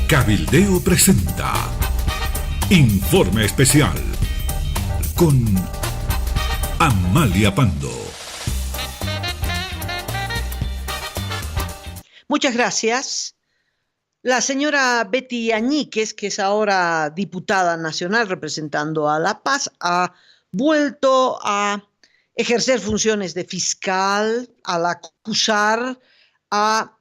Cabildeo presenta Informe Especial con Amalia Pando. Muchas gracias. La señora Betty Añíquez, que es ahora diputada nacional representando a La Paz, ha vuelto a ejercer funciones de fiscal al acusar a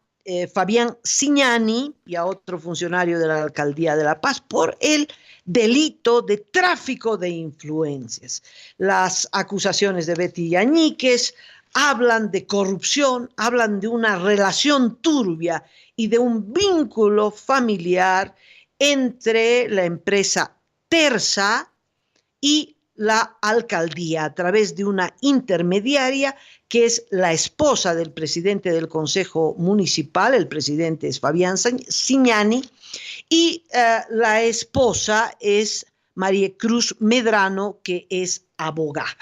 Fabián Cignani y a otro funcionario de la alcaldía de La Paz por el delito de tráfico de influencias. Las acusaciones de Betty Añíquez hablan de corrupción, hablan de una relación turbia y de un vínculo familiar entre la empresa Tersa y la alcaldía a través de una intermediaria que es la esposa del presidente del Consejo Municipal, el presidente es Fabián Cignani, y la esposa es María Cruz Medrano, que es abogada.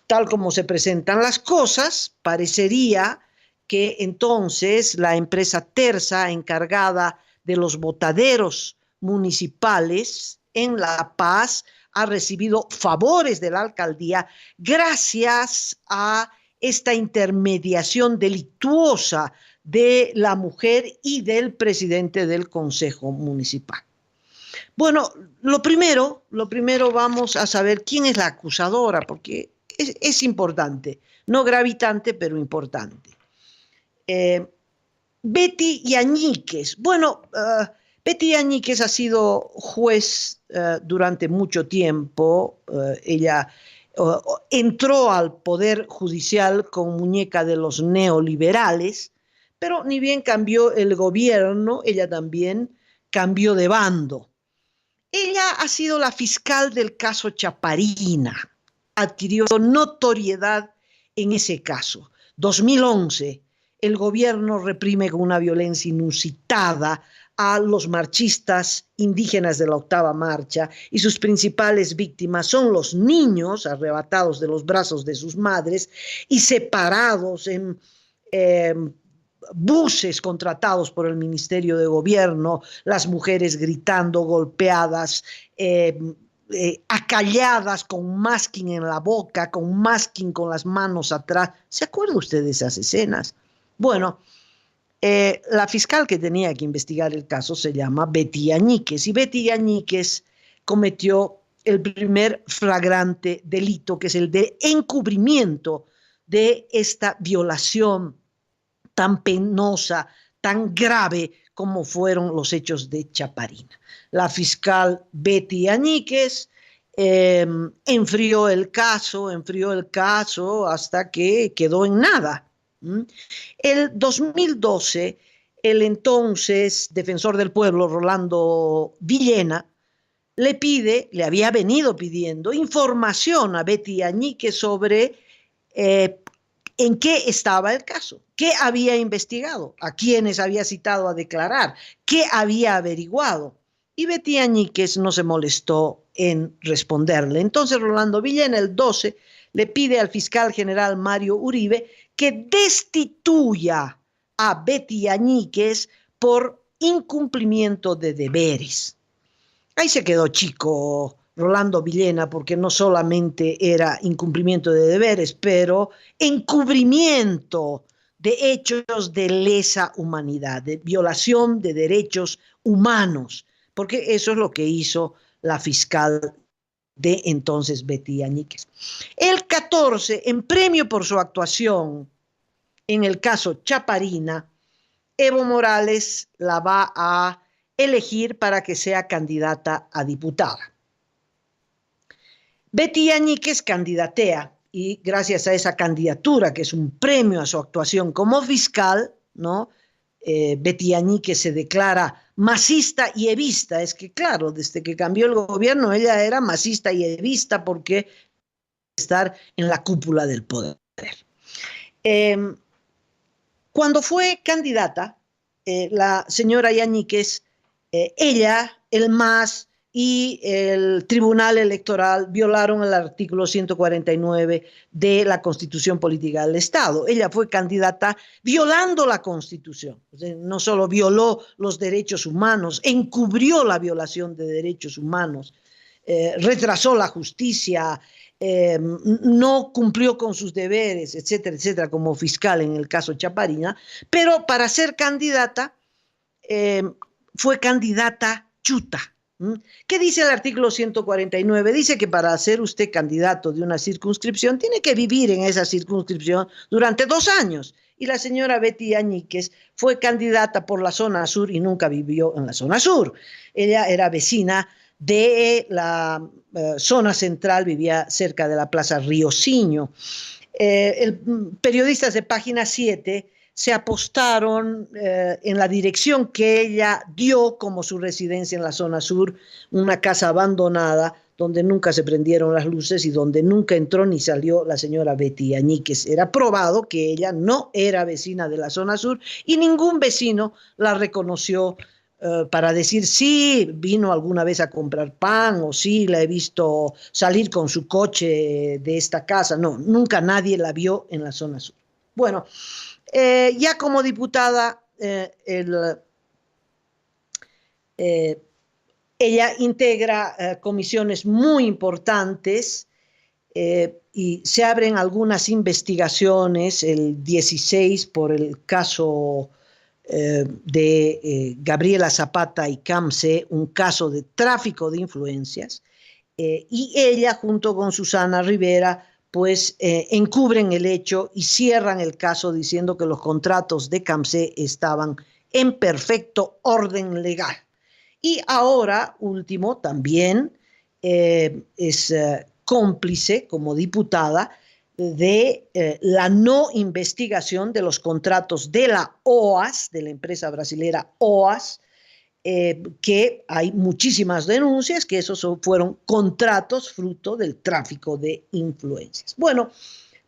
Tal como se presentan las cosas, parecería que entonces la empresa Tersa, encargada de los botaderos municipales en La Paz, ha recibido favores de la alcaldía gracias a esta intermediación delictuosa de la mujer y del presidente del Consejo Municipal. Bueno, lo primero vamos a saber quién es la acusadora, porque es importante, no gravitante, pero importante. Betty Añíquez. Bueno, Betty Añíquez ha sido juez durante mucho tiempo. Ella entró al Poder Judicial con muñeca de los neoliberales, pero ni bien cambió el gobierno, ella también cambió de bando. Ella ha sido la fiscal del caso Chaparina, adquirió notoriedad en ese caso. 2011, el gobierno reprime con una violencia inusitada a los marchistas indígenas de la octava marcha y sus principales víctimas son los niños arrebatados de los brazos de sus madres y separados en buses contratados por el Ministerio de Gobierno, las mujeres gritando, golpeadas, acalladas con masking en la boca, con masking con las manos atrás. ¿Se acuerda usted de esas escenas? Bueno, la fiscal que tenía que investigar el caso se llama Betty Añíquez y Betty Añíquez cometió el primer flagrante delito, que es el de encubrimiento de esta violación tan penosa, tan grave como fueron los hechos de Chaparina. La fiscal Betty Añíquez enfrió el caso hasta que quedó en nada. El 2012, el entonces defensor del pueblo, Rolando Villena, le había venido pidiendo información a Betty Añíquez sobre en qué estaba el caso, qué había investigado, a quiénes había citado a declarar, qué había averiguado. Y Betty Añíquez no se molestó en responderle. Entonces Rolando Villena, el 12, le pide al fiscal general Mario Uribe que destituya a Betty Añíquez por incumplimiento de deberes. Ahí se quedó chico Rolando Villena, porque no solamente era incumplimiento de deberes, pero encubrimiento de hechos de lesa humanidad, de violación de derechos humanos, porque eso es lo que hizo la fiscal de entonces Betty Añíquez. El 14, en premio por su actuación en el caso Chaparina, Evo Morales la va a elegir para que sea candidata a diputada. Betty Añíquez candidatea y gracias a esa candidatura, que es un premio a su actuación como fiscal, ¿no? Betty Añíquez se declara masista y evista. Es que claro, desde que cambió el gobierno ella era masista y evista porque estar en la cúpula del poder. Cuando fue candidata, la señora Añíquez, ella, el MAS y el Tribunal Electoral violaron el artículo 149 de la Constitución Política del Estado. Ella fue candidata violando la Constitución. O sea, no solo violó los derechos humanos, encubrió la violación de derechos humanos, retrasó la justicia, no cumplió con sus deberes, etcétera, etcétera, como fiscal en el caso Chaparina, pero para ser candidata fue candidata chuta. ¿Qué dice el artículo 149? Dice que para ser usted candidato de una circunscripción tiene que vivir en esa circunscripción durante 2 años. Y la señora Betty Añíquez fue candidata por la zona sur y nunca vivió en la zona sur. Ella era vecina de la zona central, vivía cerca de la Plaza Riosinho. Periodistas de Página 7 se apostaron en la dirección que ella dio como su residencia en la zona sur, una casa abandonada donde nunca se prendieron las luces y donde nunca entró ni salió la señora Betty Añíquez. Era probado que ella no era vecina de la zona sur y ningún vecino la reconoció para decir sí, vino alguna vez a comprar pan o sí, la he visto salir con su coche de esta casa. No, nunca nadie la vio en la zona sur. Bueno, ya como diputada, ella integra comisiones muy importantes y se abren algunas investigaciones, el 16 por el caso de Gabriela Zapata y Camse, un caso de tráfico de influencias, y ella junto con Susana Rivera pues encubren el hecho y cierran el caso diciendo que los contratos de Camse estaban en perfecto orden legal. Y ahora, último, también es cómplice como diputada de la no investigación de los contratos de la OAS, de la empresa brasilera OAS, que hay muchísimas denuncias que esos fueron contratos fruto del tráfico de influencias. Bueno,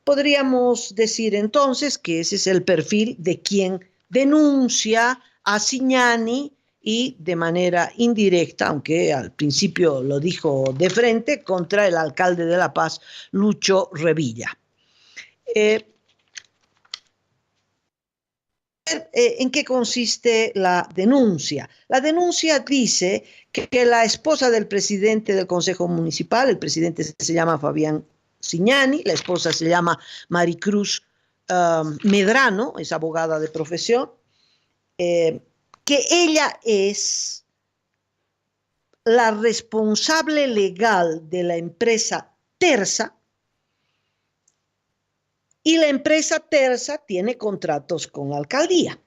podríamos decir entonces que ese es el perfil de quien denuncia a Zignani y de manera indirecta, aunque al principio lo dijo de frente, contra el alcalde de La Paz, Lucho Revilla. ¿En qué consiste la denuncia? La denuncia dice que la esposa del presidente del Consejo Municipal, el presidente se llama Fabián Zignani, la esposa se llama Maricruz Medrano, es abogada de profesión, que ella es la responsable legal de la empresa Terza, y la empresa Terza tiene contratos con la alcaldía.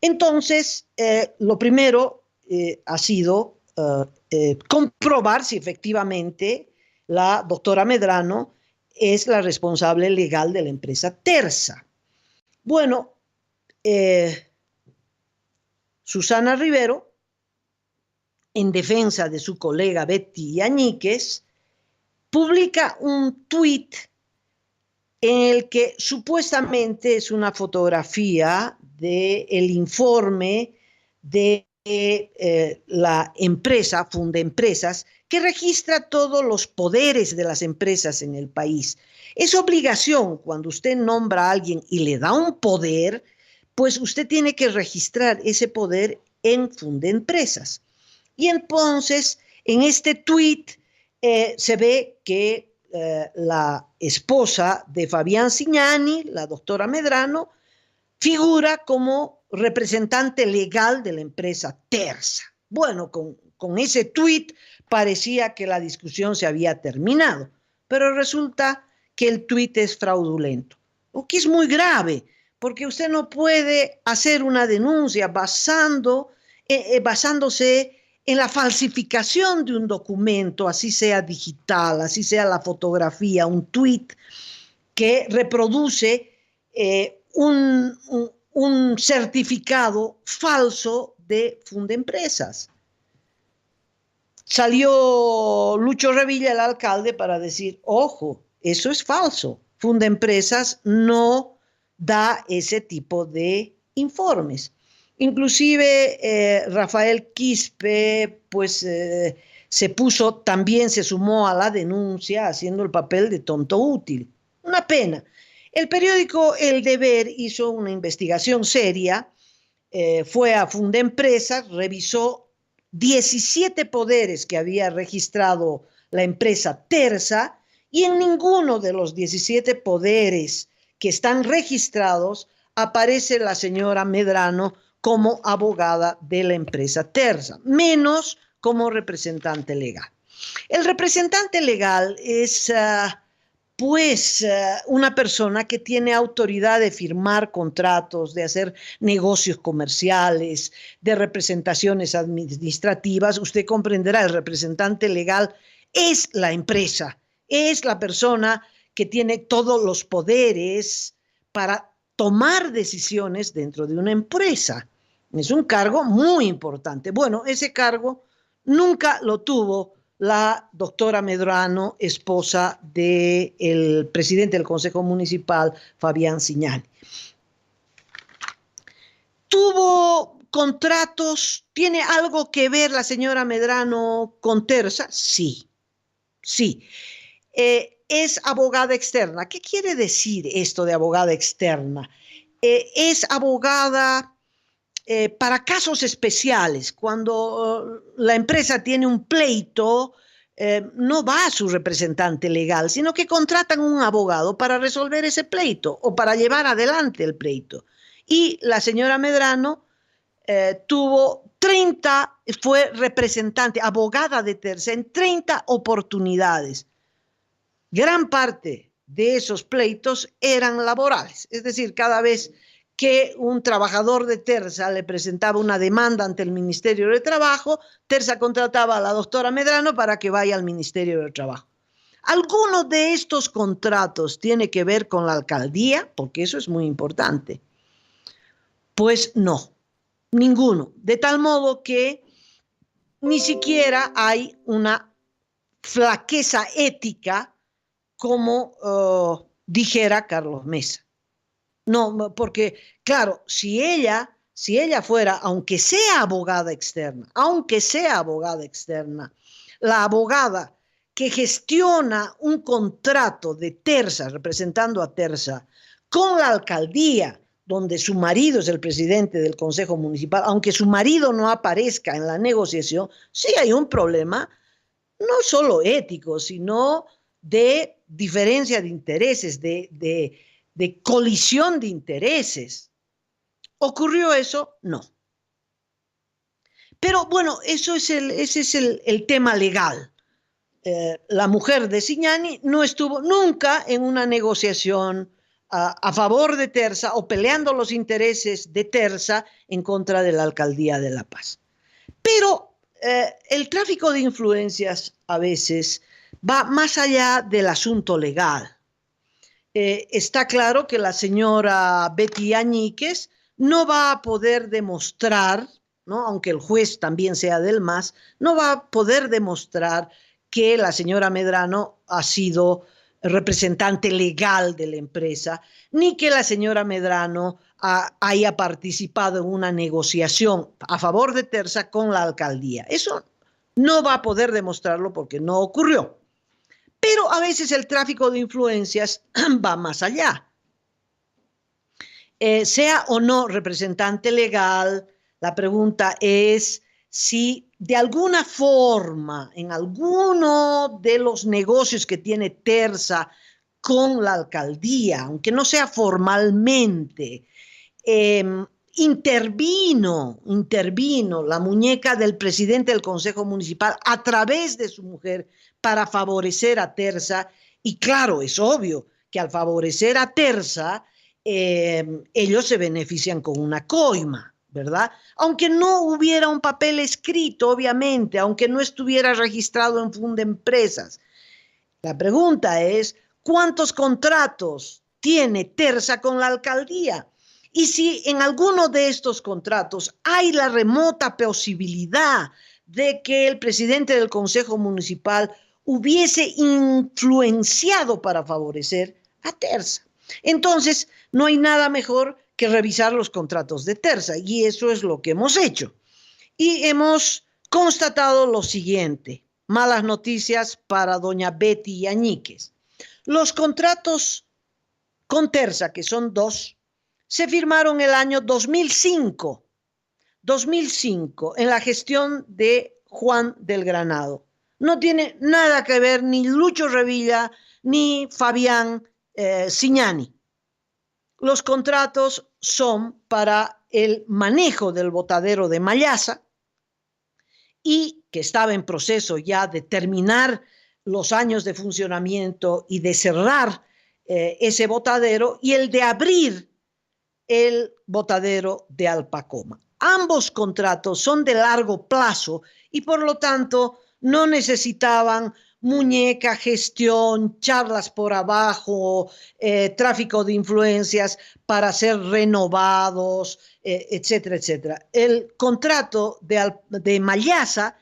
Entonces, lo primero ha sido comprobar si efectivamente la doctora Medrano es la responsable legal de la empresa Terza. Bueno, Susana Rivero, en defensa de su colega Betty Añíquez, publica un tuit en el que supuestamente es una fotografía del informe de la empresa, Fundempresas, que registra todos los poderes de las empresas en el país. Es obligación cuando usted nombra a alguien y le da un poder, pues usted tiene que registrar ese poder en Fundempresas. Y entonces, en este tuit, se ve que la esposa de Fabián Zignani, la doctora Medrano, figura como representante legal de la empresa Terza. Bueno, con ese tuit parecía que la discusión se había terminado, pero resulta que el tuit es fraudulento, o que es muy grave, porque usted no puede hacer una denuncia basándose en la falsificación de un documento, así sea digital, así sea la fotografía, un tuit que reproduce un certificado falso de Fundempresas. Salió Lucho Revilla, el alcalde, para decir, ojo, eso es falso. Fundempresas no da ese tipo de informes. Inclusive Rafael Quispe, pues también se sumó a la denuncia haciendo el papel de tonto útil. Una pena. El periódico El Deber hizo una investigación seria, fue a Fundempresas, revisó 17 poderes que había registrado la empresa Tersa y en ninguno de los 17 poderes que están registrados aparece la señora Medrano como abogada de la empresa Tersa, menos como representante legal. El representante legal es una persona que tiene autoridad de firmar contratos, de hacer negocios comerciales, de representaciones administrativas. Usted comprenderá, el representante legal es la empresa, es la persona que tiene todos los poderes para tomar decisiones dentro de una empresa. Es un cargo muy importante. Bueno, ese cargo nunca lo tuvo la doctora Medrano, esposa del presidente del Consejo Municipal, Fabián Signani. ¿Tuvo contratos? ¿Tiene algo que ver la señora Medrano con Tersa? Sí, sí. Es abogada externa. ¿Qué quiere decir esto de abogada externa? Es abogada para casos especiales. Cuando la empresa tiene un pleito, no va a su representante legal, sino que contratan un abogado para resolver ese pleito o para llevar adelante el pleito. Y la señora Medrano fue representante, abogada de Tersa en 30 oportunidades. Gran parte de esos pleitos eran laborales, es decir, cada vez que un trabajador de Tersa le presentaba una demanda ante el Ministerio de Trabajo, Tersa contrataba a la doctora Medrano para que vaya al Ministerio de Trabajo. ¿Alguno de estos contratos tiene que ver con la alcaldía? Porque eso es muy importante. Pues no, ninguno. De tal modo que ni siquiera hay una flaqueza ética como dijera Carlos Mesa. No, porque, claro, si ella fuera, aunque sea abogada externa, la abogada que gestiona un contrato de Tersa, representando a Tersa, con la alcaldía, donde su marido es el presidente del Consejo Municipal, aunque su marido no aparezca en la negociación, sí hay un problema, no solo ético, sino de diferencia de intereses, de colisión de intereses. ¿Ocurrió eso? No. Pero bueno, ese es el tema legal. La mujer de Signani no estuvo nunca en una negociación a favor de Tersa o peleando los intereses de Tersa en contra de la Alcaldía de La Paz. Pero el tráfico de influencias a veces va más allá del asunto legal. Está claro que la señora Betty Añíquez no va a poder demostrar, ¿no?, aunque el juez también sea del MAS, no va a poder demostrar que la señora Medrano ha sido representante legal de la empresa, ni que la señora Medrano haya participado en una negociación a favor de Tersa con la alcaldía. Eso no va a poder demostrarlo porque no ocurrió. Pero a veces el tráfico de influencias va más allá. Sea o no representante legal, la pregunta es si de alguna forma, en alguno de los negocios que tiene Tersa con la alcaldía, aunque no sea formalmente, intervino la muñeca del presidente del Consejo Municipal a través de su mujer para favorecer a Tersa. Y claro, es obvio que al favorecer a Tersa, ellos se benefician con una coima, ¿verdad? Aunque no hubiera un papel escrito, obviamente, aunque no estuviera registrado en Fundempresas. La pregunta es, ¿cuántos contratos tiene Tersa con la alcaldía? Y si en alguno de estos contratos hay la remota posibilidad de que el presidente del Consejo Municipal hubiese influenciado para favorecer a Tersa. Entonces, no hay nada mejor que revisar los contratos de Tersa, y eso es lo que hemos hecho. Y hemos constatado lo siguiente: malas noticias para doña Betty Yañiques. Los contratos con Tersa, que son 2, se firmaron el año 2005, en la gestión de Juan del Granado. No tiene nada que ver ni Lucho Revilla ni Fabián Signani. Los contratos son para el manejo del botadero de Mallasa, y que estaba en proceso ya de terminar los años de funcionamiento y de cerrar ese botadero, y el de abrir el botadero de Alpacoma. Ambos contratos son de largo plazo y por lo tanto no necesitaban muñeca, gestión, charlas por abajo, tráfico de influencias para ser renovados, etcétera, etcétera. El contrato de Mallasa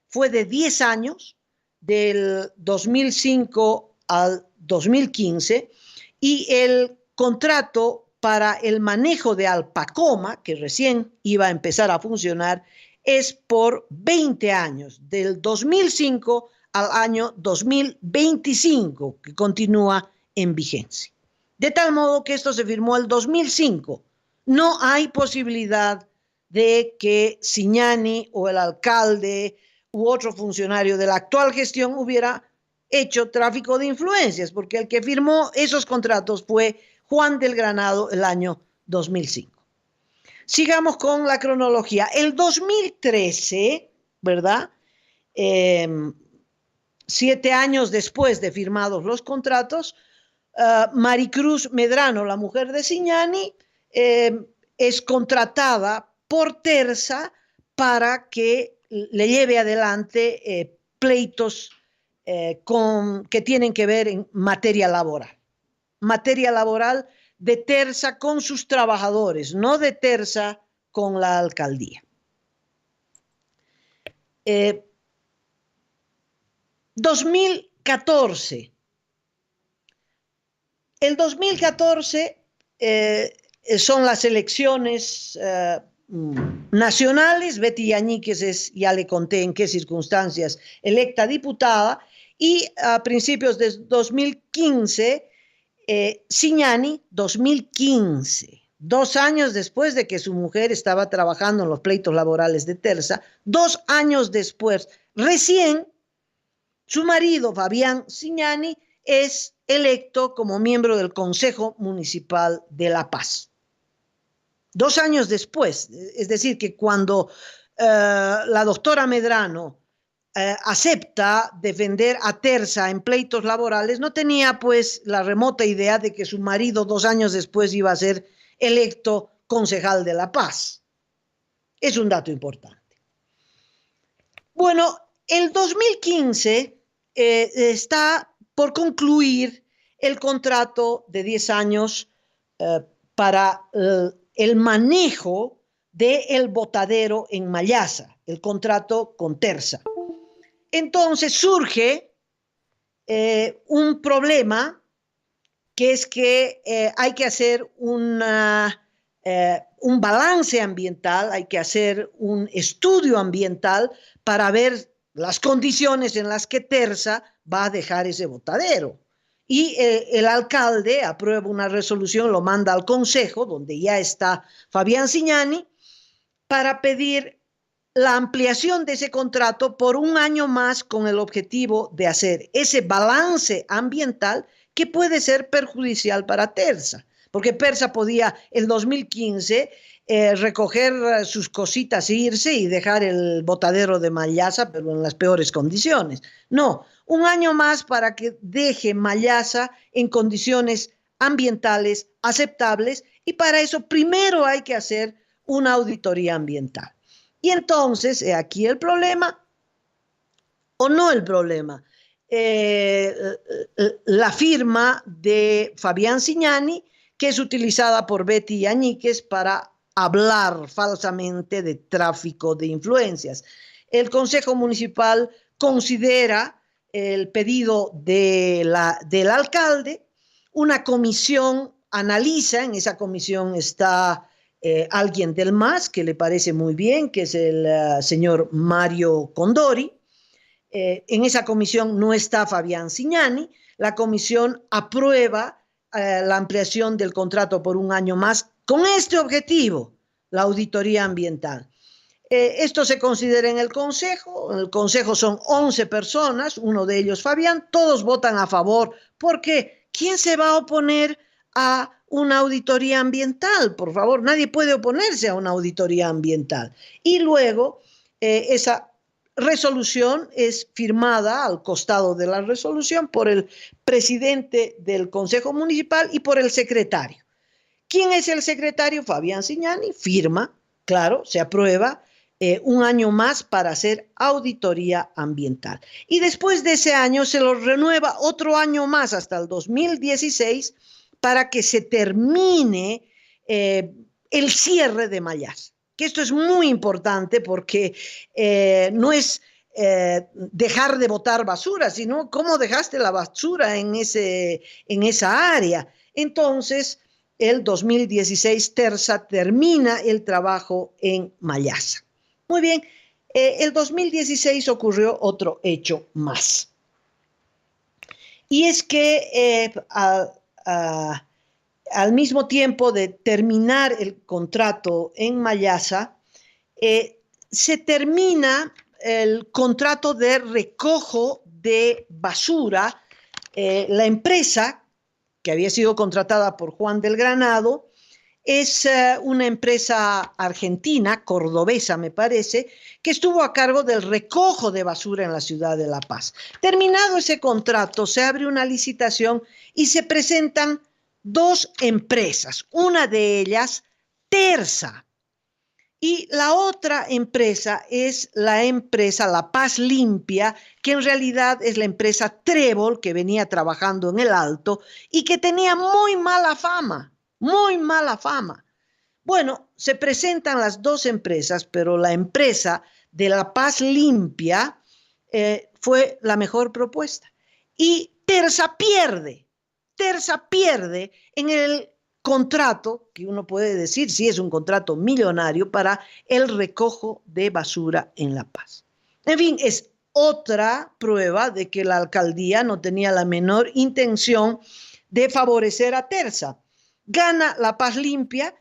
fue de 10 años, del 2005 al 2015, y el contrato para el manejo de Alpacoma, que recién iba a empezar a funcionar, es por 20 años, del 2005 al año 2025, que continúa en vigencia. De tal modo que esto se firmó el 2005. No hay posibilidad de que Signani o el alcalde u otro funcionario de la actual gestión hubiera hecho tráfico de influencias, porque el que firmó esos contratos fue Juan del Granado el año 2005. Sigamos con la cronología. El 2013, ¿verdad? 7 años después de firmados los contratos, Maricruz Medrano, la mujer de Signani, es contratada por Tersa para que le lleve adelante pleitos que tienen que ver en materia laboral. Materia laboral de Tersa con sus trabajadores, no de Tersa con la alcaldía. 2014. El 2014 son las elecciones nacionales. Betty Yañiques ya le conté en qué circunstancias, electa diputada, y a principios de 2015, Signani, 2015, 2 años después de que su mujer estaba trabajando en los pleitos laborales de Tersa, 2 años después, recién, su marido, Fabián Signani, es electo como miembro del Consejo Municipal de La Paz. 2 años después, es decir, que cuando la doctora Medrano acepta defender a Tersa en pleitos laborales, no tenía pues la remota idea de que su marido 2 años después iba a ser electo concejal de La Paz. Es un dato importante. Bueno, el 2015 está por concluir el contrato de 10 años para el manejo del botadero en Mallasa, el contrato con Tersa. Entonces surge un problema, que es que hay que hacer un balance ambiental, hay que hacer un estudio ambiental para ver las condiciones en las que Tersa va a dejar ese botadero. Y el alcalde aprueba una resolución, lo manda al consejo, donde ya está Fabián Signani, para pedir la ampliación de ese contrato por 1 año más, con el objetivo de hacer ese balance ambiental que puede ser perjudicial para Tersa, porque Tersa podía el 2015 recoger sus cositas e irse y dejar el botadero de Mallasa, pero en las peores condiciones. No, 1 año más para que deje Mallasa en condiciones ambientales aceptables, y para eso primero hay que hacer una auditoría ambiental. Y entonces, aquí el problema, o no el problema, la firma de Fabián Signani, que es utilizada por Betty Yañiques para hablar falsamente de tráfico de influencias. El Consejo Municipal considera el pedido del alcalde. Una comisión analiza, en esa comisión está alguien del MAS que le parece muy bien, que es el señor Mario Condori. En esa comisión no está Fabián Signani. La comisión aprueba la ampliación del contrato por un año más con este objetivo, la auditoría ambiental. Esto se considera en el Consejo son 11 personas, uno de ellos Fabián, todos votan a favor, porque ¿quién se va a oponer a una auditoría ambiental? Por favor, nadie puede oponerse a una auditoría ambiental. Y luego esa resolución es firmada al costado de la resolución por el presidente del Consejo Municipal y por el secretario. ¿Quién es el secretario? Fabián Signani, firma, claro, se aprueba un año más para hacer auditoría ambiental. Y después de ese año se lo renueva otro año más hasta el 2016 para que se termine el cierre de Mayasa. Que esto es muy importante porque no es dejar de botar basura, sino cómo dejaste la basura en esa área. Entonces, el 2016 Tersa termina el trabajo en Mayasa. Muy bien, el 2016 ocurrió otro hecho más. Y es que al mismo tiempo de terminar el contrato en Mayasa, se termina el contrato de recojo de basura. La empresa que había sido contratada por Juan del Granado es una empresa argentina, cordobesa me parece, que estuvo a cargo del recojo de basura en la ciudad de La Paz. Terminado ese contrato, se abre una licitación y se presentan dos empresas, una de ellas Tersa, y la otra empresa es la empresa La Paz Limpia, que en realidad es la empresa Trébol, que venía trabajando en el Alto y que tenía muy mala fama, muy mala fama. Bueno, se presentan las dos empresas, pero la empresa de La Paz Limpia fue la mejor propuesta. Y Tersa pierde en el contrato, que uno puede decir si es un contrato millonario para el recojo de basura en La Paz. En fin, es otra prueba de que la alcaldía no tenía la menor intención de favorecer a Tersa. Gana La Paz Limpia,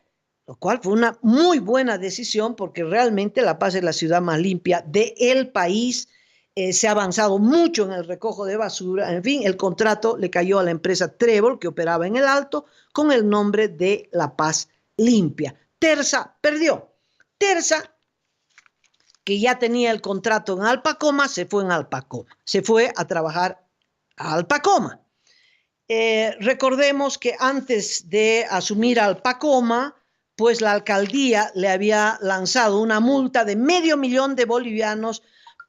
lo cual fue una muy buena decisión porque realmente La Paz es la ciudad más limpia del país. Se ha avanzado mucho en el recojo de basura. En fin, el contrato le cayó a la empresa Trébol, que operaba en el Alto, con el nombre de La Paz Limpia. Tersa perdió. Tersa, que ya tenía el contrato en Alpacoma, se fue en Alpacoma. Se fue a trabajar a Alpacoma. Recordemos que antes de asumir Alpacoma, pues la alcaldía le había lanzado una multa de $500,000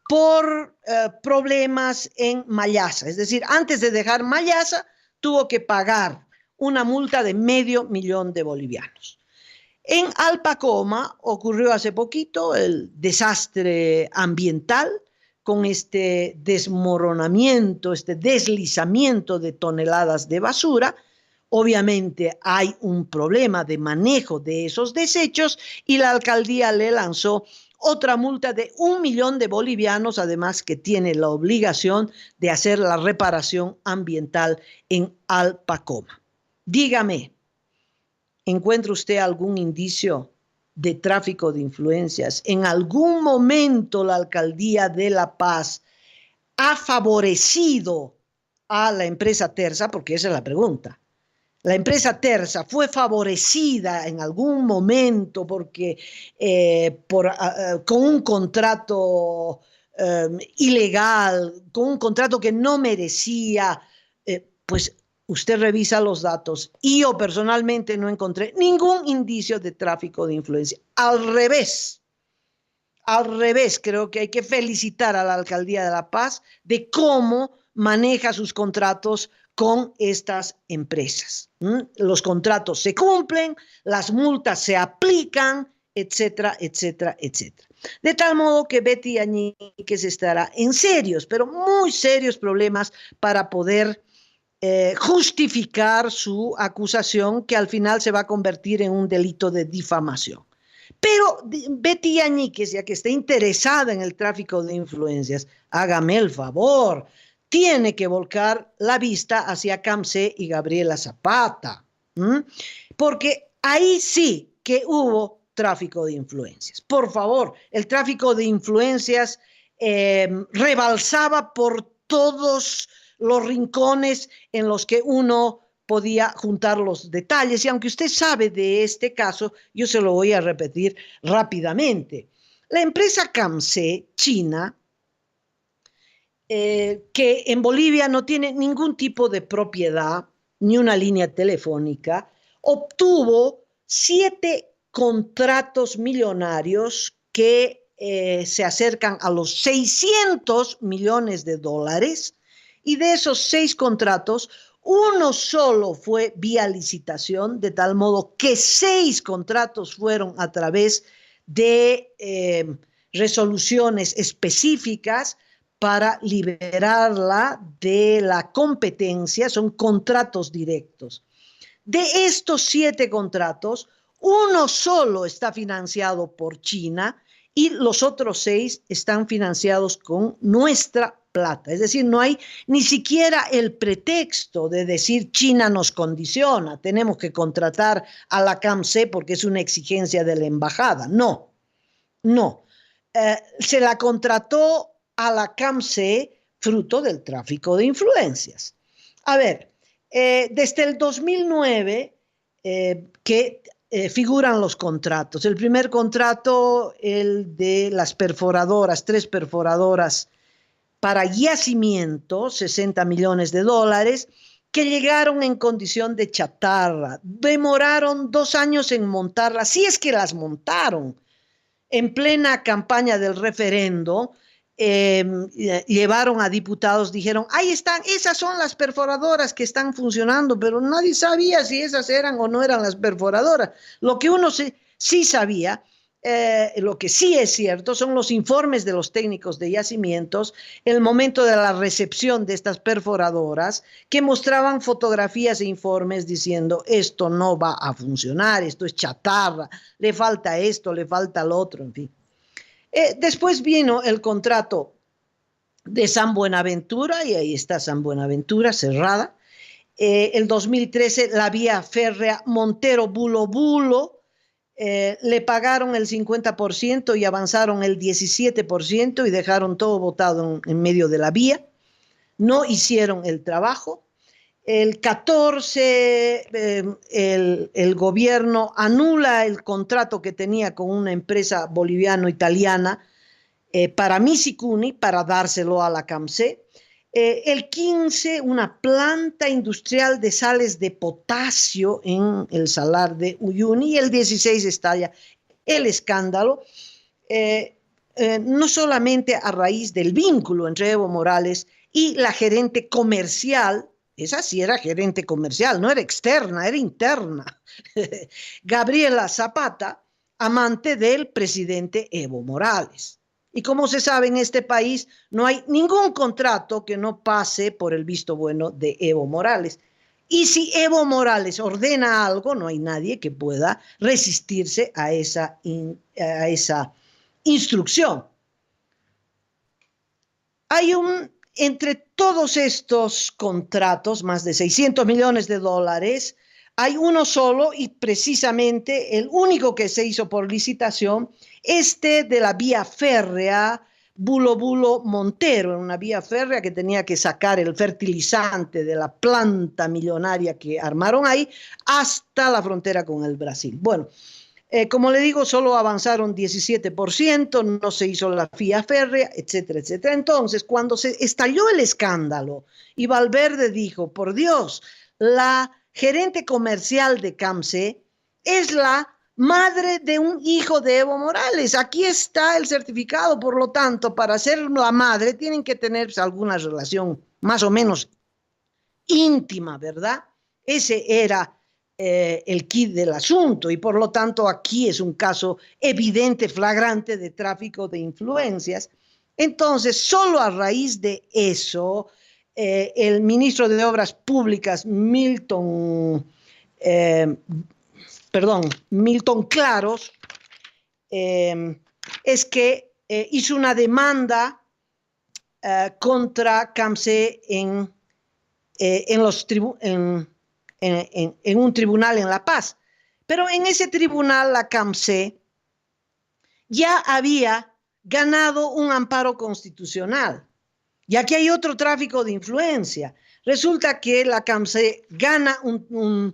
por problemas en Mayasa. Es decir, antes de dejar Mayasa, tuvo que pagar una multa de $500,000. En Alpacoma ocurrió hace poquito el desastre ambiental con este desmoronamiento, este deslizamiento de toneladas de basura. Obviamente hay un problema de manejo de esos desechos y la alcaldía le lanzó otra multa de $1,000,000, además que tiene la obligación de hacer la reparación ambiental en Alpacoma. Dígame, ¿encuentra usted algún indicio de tráfico de influencias? ¿En algún momento la alcaldía de La Paz ha favorecido a la empresa Tersa? Porque esa es la pregunta. La empresa Tersa fue favorecida en algún momento porque con un contrato ilegal, con un contrato que no merecía. Pues usted revisa los datos y yo personalmente no encontré ningún indicio de tráfico de influencia. Al revés, creo que hay que felicitar a la alcaldía de La Paz de cómo maneja sus contratos con estas empresas. Los contratos se cumplen, las multas se aplican, etcétera, etcétera, etcétera. De tal modo que Betty Añíquez estará en serios, pero muy serios problemas para poder justificar su acusación, que al final se va a convertir en un delito de difamación. Pero Betty Yáñez, ya que está interesada en el tráfico de influencias, hágame el favor, tiene que volcar la vista hacia Camsé y Gabriela Zapata, porque ahí sí que hubo tráfico de influencias. Por favor, el tráfico de influencias rebalsaba por todos los rincones en los que uno podía juntar los detalles. Y aunque usted sabe de este caso, yo se lo voy a repetir rápidamente. La empresa Camsé, china, que en Bolivia no tiene ningún tipo de propiedad, ni una línea telefónica, obtuvo 7 contratos millonarios que se acercan a los 600 millones de dólares, y de esos 6 contratos, uno solo fue vía licitación, de tal modo que 6 contratos fueron a través de resoluciones específicas para liberarla de la competencia, son contratos directos. De estos 7 contratos, uno solo está financiado por China y los otros 6 están financiados con nuestra plata. Es decir, no hay ni siquiera el pretexto de decir China nos condiciona, tenemos que contratar a la Camsé porque es una exigencia de la embajada. No, no. Se la contrató a la Camsé fruto del tráfico de influencias. A ver, desde el 2009 que figuran los contratos. El primer contrato, el de las perforadoras, 3 perforadoras para yacimiento, 60 millones de dólares, que llegaron en condición de chatarra. Demoraron 2 años en montarlas, si es que las montaron. En plena campaña del referendo, llevaron a diputados, dijeron, ahí están, esas son las perforadoras que están funcionando, pero nadie sabía si esas eran o no eran las perforadoras. Lo que uno sí sabía, lo que sí es cierto, son los informes de los técnicos de yacimientos, el momento de la recepción de estas perforadoras, que mostraban fotografías e informes diciendo, esto no va a funcionar, esto es chatarra, le falta esto, le falta lo otro, en fin. Después vino el contrato de San Buenaventura, y ahí está San Buenaventura cerrada. El 2013 la vía férrea Montero-Bulo Bulo, le pagaron el 50% y avanzaron el 17% y dejaron todo botado en medio de la vía. No hicieron el trabajo. El 14, el gobierno anula el contrato que tenía con una empresa boliviano-italiana para Misicuni, para dárselo a la Camsé. El 15, una planta industrial de sales de potasio en el salar de Uyuni, y el 16 estalla el escándalo, no solamente a raíz del vínculo entre Evo Morales y la gerente comercial. Esa sí era gerente comercial, no era externa, era interna. Gabriela Zapata, amante del presidente Evo Morales. Y como se sabe, en este país no hay ningún contrato que no pase por el visto bueno de Evo Morales. Y si Evo Morales ordena algo, no hay nadie que pueda resistirse a esa instrucción. Hay entre todos estos contratos, más de 600 millones de dólares, hay uno solo, y precisamente el único que se hizo por licitación, de la vía férrea Bulo Bulo Montero, una vía férrea que tenía que sacar el fertilizante de la planta millonaria que armaron ahí hasta la frontera con el Brasil. Bueno, como le digo, solo avanzaron 17%, no se hizo la vía férrea, etcétera, etcétera. Entonces, cuando se estalló el escándalo y Valverde dijo, por Dios, la gerente comercial de Camsé es la madre de un hijo de Evo Morales. Aquí está el certificado, por lo tanto, para ser la madre tienen que tener alguna relación más o menos íntima, ¿verdad? Ese era el quid del asunto, y por lo tanto aquí es un caso evidente, flagrante de tráfico de influencias. Entonces, solo a raíz de eso, el ministro de Obras Públicas, Milton Claros, es que hizo una demanda contra CAMSE en un tribunal en La Paz. Pero en ese tribunal la CAMSE ya había ganado un amparo constitucional. Y aquí hay otro tráfico de influencia. Resulta que la CAMSE gana un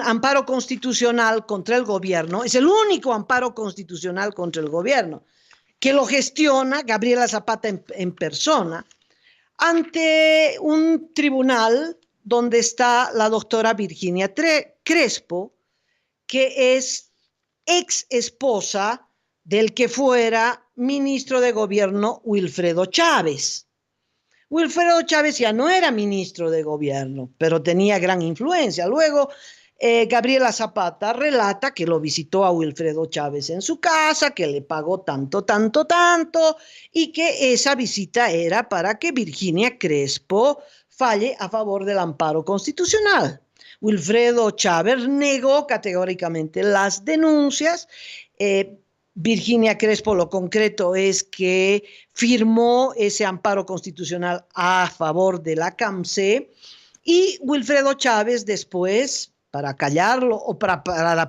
amparo constitucional contra el gobierno. Es el único amparo constitucional contra el gobierno, que lo gestiona Gabriela Zapata en persona, ante un tribunal donde está la doctora Virginia Crespo, que es ex esposa del que fuera ministro de gobierno Wilfredo Chávez. Wilfredo Chávez ya no era ministro de gobierno, pero tenía gran influencia. Luego, Gabriela Zapata relata que lo visitó a Wilfredo Chávez en su casa, que le pagó tanto, y que esa visita era para que Virginia Crespo falle a favor del amparo constitucional. Wilfredo Chávez negó categóricamente las denuncias. Virginia Crespo, lo concreto es que firmó ese amparo constitucional a favor de la CAMSE, y Wilfredo Chávez después, para callarlo o para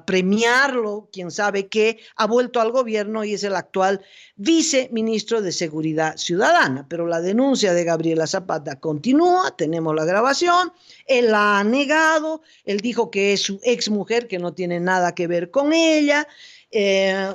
premiarlo, quién sabe qué, ha vuelto al gobierno y es el actual viceministro de Seguridad Ciudadana. Pero la denuncia de Gabriela Zapata continúa, tenemos la grabación, él la ha negado, él dijo que es su exmujer, que no tiene nada que ver con ella.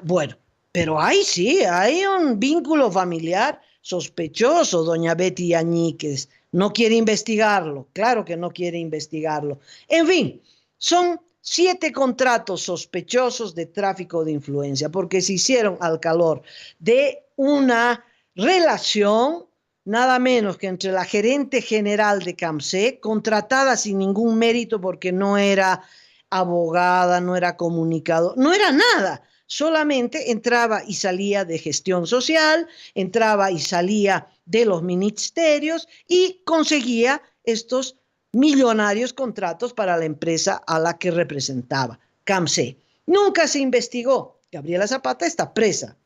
Bueno, pero ahí sí, hay un vínculo familiar sospechoso, doña Betty Añíquez. No quiere investigarlo, claro que no quiere investigarlo. En fin, son 7 contratos sospechosos de tráfico de influencia, porque se hicieron al calor de una relación nada menos que entre la gerente general de CAMSE, contratada sin ningún mérito porque no era abogada, no era comunicador, no era nada. Solamente entraba y salía de gestión social, entraba y salía de los ministerios y conseguía estos millonarios contratos para la empresa a la que representaba, CAMSE. Nunca se investigó. Gabriela Zapata está presa,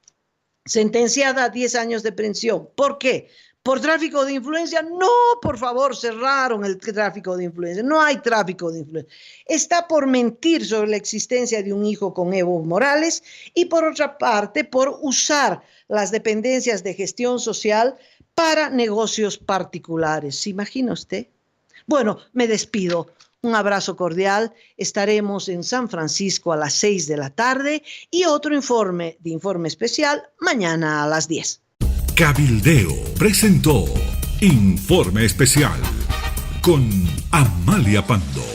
sentenciada a 10 años de prisión. ¿Por qué? ¿Por tráfico de influencia? No, por favor, cerraron el tráfico de influencia. No hay tráfico de influencia. Está por mentir sobre la existencia de un hijo con Evo Morales y, por otra parte, por usar las dependencias de gestión social para negocios particulares. ¿Se imagina usted? Bueno, me despido. Un abrazo cordial. Estaremos en San Francisco a las 6 de la tarde y otro informe especial mañana a las 10. Cabildeo presentó Informe Especial con Amalia Pando.